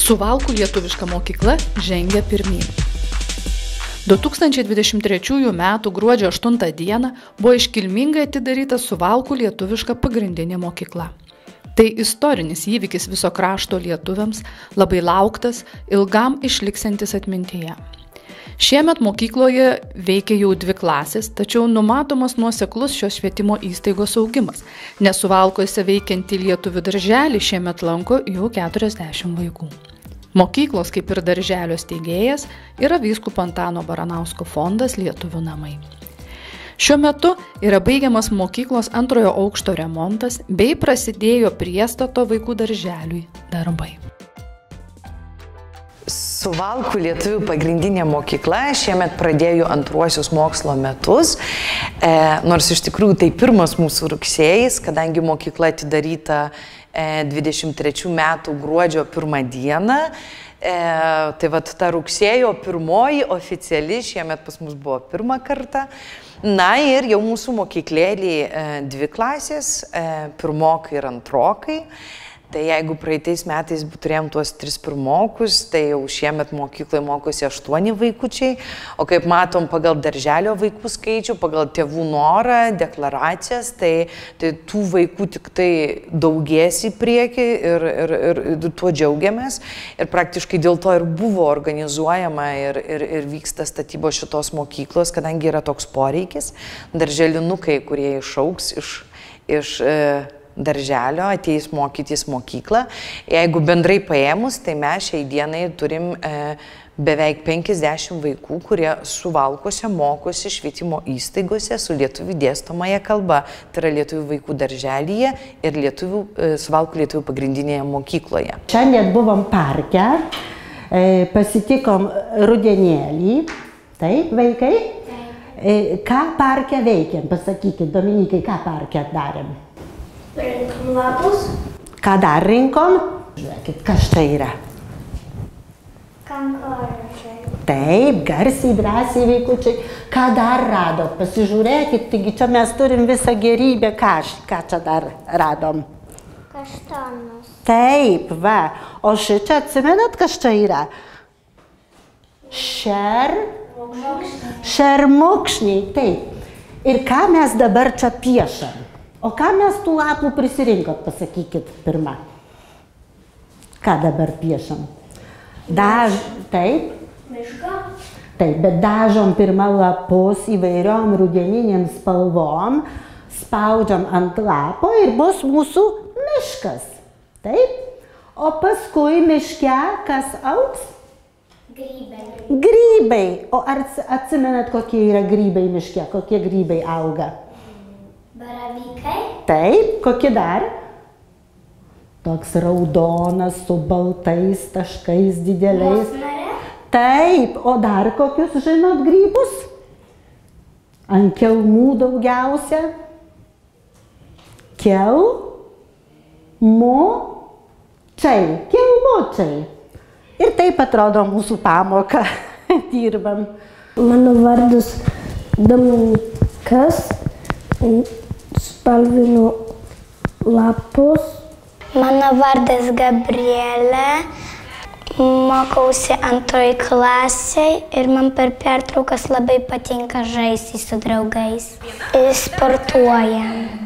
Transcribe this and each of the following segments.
Suvalkų lietuviška mokykla žengia pirmyn. 2023 m. gruodžio 8 d. buvo iškilmingai atidaryta Suvalkų lietuviška pagrindinė mokykla. Tai istorinis įvykis viso krašto lietuviams, labai lauktas, ilgam išliksantis atmintyje. Šiemet mokykloje veikia jau 2 klasės, tačiau numatomas nuoseklus šios švietimo įstaigos augimas, nes Suvalkuose veikiantį lietuvių darželį šiemet lanko jau 40 vaikų. Mokyklos, kaip ir darželio steigėjas, yra vyskupo Antano Baranausko fondas Lietuvių namai. Šiuo metu yra baigiamas mokyklos 2 aukšto remontas bei prasidėjo priestato vaikų darželiui darbai. Suvalkų lietuvių pagrindinė mokykla šiemet pradėjo 2 mokslo metus, nors iš tikrųjų tai pirmas mūsų rugsėjis, kadangi mokykla atidaryta 23 metų gruodžio 1 dieną. Tai vat ta rugsėjo 1 oficiali šiemet pas mus buvo 1 kartą. Na ir jau mūsų mokyklėlį 2 klasės, 1 ir 2. Tai jeigu praeitais metais turėjom tuos 3 pirmokus, tai jau šiemet mokykloje mokosi 8 vaikučiai, o kaip matom pagal darželio vaikų skaičių, pagal tėvų norą, deklaracijas, tai tų vaikų tik tai daugės į priekį ir tuo džiaugiamės. Ir praktiškai dėl to ir buvo organizuojama ir vyksta statybo šitos mokyklos, kadangi yra toks poreikis. Darželinukai, kurie išaugs iš darželio, ateis mokytis mokyklą. Jeigu bendrai paėmus, tai mes šiai dienai turim beveik 50 vaikų, kurie Suvalkuose mokosi švietimo įstaigose su lietuvių dėstomąja kalba. Tai yra lietuvių vaikų darželyje ir Suvalkų lietuvių pagrindinėje mokykloje. Šiandien buvom parke, pasitikom rudenėlį. Taip, vaikai? Taip. Ką parke veikiam? Pasakykit, Dominikai, ką parke darėm? Rinkom lapus. Ką dar rinkom? Žiūrėkit, kas čia yra? Kankorėžiai. Taip, garsiai, drąsiai vaikučiai. Ką dar radot? Pasižiūrėkit, taigi čia mes turim visą gerybę. Ką čia dar radom? Kaštanus. Taip, va. O šičia atsimenat, kas čia yra? Šermukšniai, taip. Ir ką mes dabar čia piešam? O ką mes tų lapų prisirinkot, pasakykit pirmą. Ką dabar piešam? Taip. Mišką. Taip, bet dažom pirmą lapus įvairiom rudeninėm spalvom, spaudžiam ant lapo ir bus mūsų miškas. Taip. O paskui miške kas augs? Grybai. Grybai. O ar atsimenat, kokie yra grybai miške? Kokie grybai auga? Baravykai. Taip, kokie dar? Toks raudonas su baltais taškais dideliais. Musmirė. Taip, o dar kokius žinot grybus? Ant kelmų daugiausia. Kelmučiai. Ir taip atrodo mūsų pamoka. Dirbam. Mano vardas Dominikas. Spalvinu lapus. Mano vardas Gabrielė. Mokausi 2 klasėje ir man per pertraukas labai patinka žaisti su draugais. Ir sportuojam.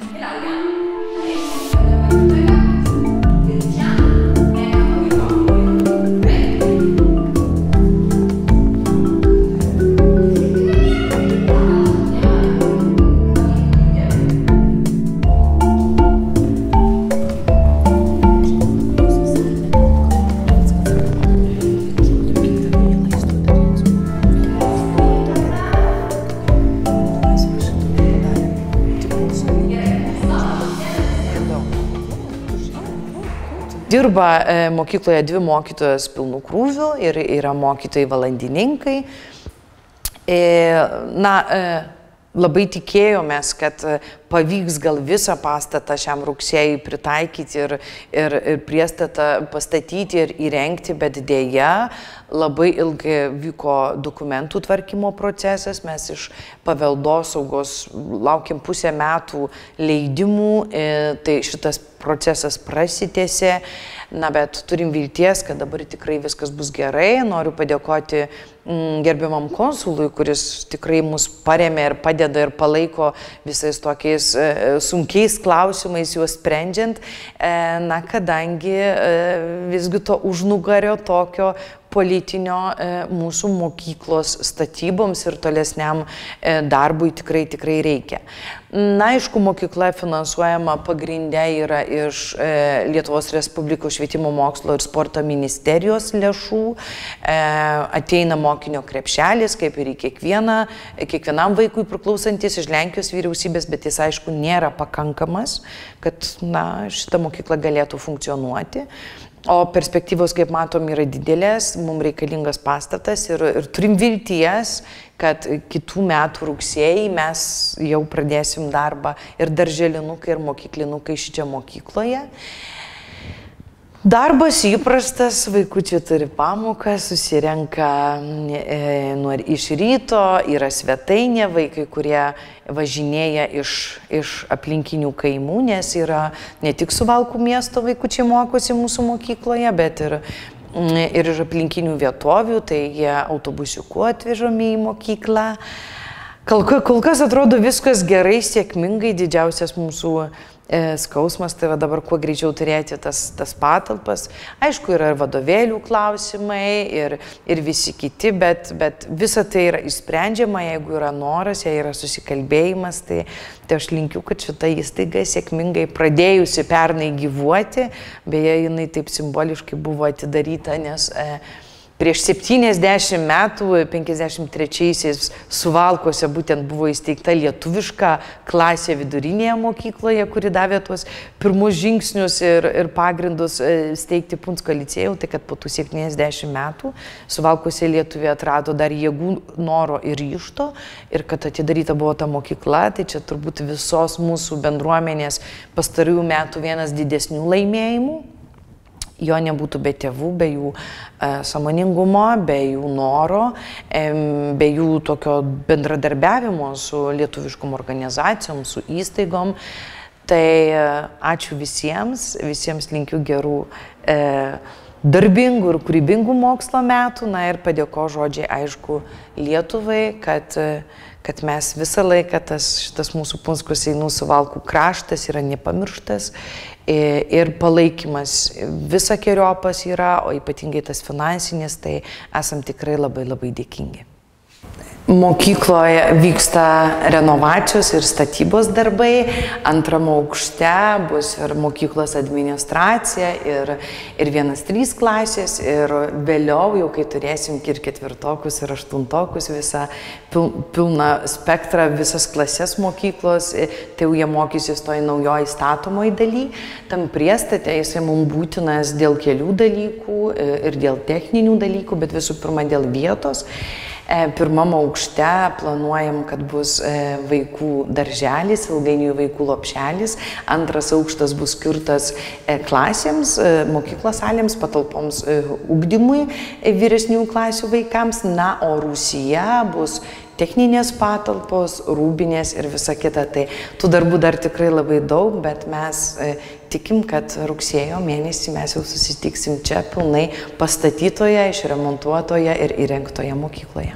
Dirba mokykloje 2 mokytojos pilnų krūvių ir yra mokytojai valandininkai. Labai tikėjomės, kad pavyks gal visą pastatą šiam rugsėjui pritaikyti ir priestatą pastatyti ir įrengti, bet dėja labai ilgai vyko dokumentų tvarkymo procesas, mes iš paveldosaugos laukiam pusę metų leidimų, tai šitas procesas prasitęsė, bet turim vilties, kad dabar tikrai viskas bus gerai. Noriu padėkoti gerbiamam konsului, kuris tikrai mus paremė ir padeda ir palaiko visais tokiais sunkiais klausimais juos sprendžiant, kadangi visgi to užnugario tokio politinio mūsų mokyklos statyboms ir tolesniam darbui tikrai reikia. Aišku, mokykla finansuojama pagrinde yra iš Lietuvos Respublikos švietimo mokslo ir sporto ministerijos lėšų. Ateina mokinio krepšelis, kaip ir į kiekvienam vaikui priklausantis iš Lenkijos vyriausybės, bet jis aišku nėra pakankamas, kad šita mokykla galėtų funkcionuoti. O perspektyvos, kaip matom, yra didelės, mums reikalingas pastatas ir turim vilties, kad kitų metų rugsėjai mes jau pradėsim darbą ir darželinukai, ir mokyklinukai šičia mokykloje. Darbas įprastas, vaikučiai turi pamoką, susirenka iš ryto, yra svetainė, vaikai, kurie važinėja iš aplinkinių kaimų, nes yra ne tik Suvalkų miesto vaikučiai mokosi mūsų mokykloje, bet ir iš aplinkinių vietovių, tai jie autobusiuku atvežami į mokyklą. Kol kas atrodo viskas gerai, sėkmingai, didžiausias mūsų skausmas, tai dabar kuo greičiau turėti tas patalpas. Aišku, yra ir vadovėlių klausimai, ir visi kiti, bet visa tai yra išsprendžiama, jeigu yra noras, jei yra susikalbėjimas, tai aš linkiu, kad šita įstaiga sėkmingai pradėjusi pernai gyvuoti, beje, jinai taip simboliškai buvo atidaryta, nes prieš 70 metų, 53-aisiais Suvalkuose būtent buvo įsteigta lietuviška klasė vidurinėje mokykloje, kuri davė tuos pirmus žingsnius ir pagrindus steigti Punsko licėjų, tai kad po tų 70 metų Suvalkuose lietuviai atrado dar jėgų, noro ir ryžto, ir kad atidaryta buvo ta mokykla, tai čia turbūt visos mūsų bendruomenės pastarųjų metų vienas didesnių laimėjimų. Jo nebūtų be tėvų, be jų sąmoningumo, be jų noro, be jų tokio bendradarbiavimo su lietuviškom organizacijom, su įstaigom. Tai ačiū visiems linkiu gerų darbingų ir kūrybingų mokslo metų, ir padėko žodžiai, aišku, Lietuvai, kad mes visą laiką šitas mūsų Punsko Seinų Suvalkų kraštas yra nepamirštas ir palaikymas visokiojopas yra, o ypatingai tas finansinis, tai esam tikrai labai dėkingi. Mokykloje vyksta renovacijos ir statybos darbai, antrame aukšte bus ir mokyklos administracija, ir 1-3 klasės, ir vėliau, jau kai turėsim ir 4-okus, ir 8-okus, visą pilną spektrą, visas klases mokyklos, tai jau jie mokysis toj naujoj statomoje daly. Tam priestate jisai mums būtinas dėl kelių dalykų ir dėl techninių dalykų, bet visų pirma dėl vietos. Pirmam aukšte planuojam, kad bus vaikų darželis, ilgainiui vaikų lopšelis. Antras aukštas bus skirtas klasėms, mokyklos salėms, patalpoms ugdymui vyresnių klasių vaikams. O rūsyje bus techninės patalpos, rūbinės ir visa kita. Tai tų darbų dar tikrai labai daug, bet mes tikim, kad rugsėjo mėnesį mes jau susitiksim čia pilnai pastatytoje, išremontuotoje ir įrengtoje mokykloje.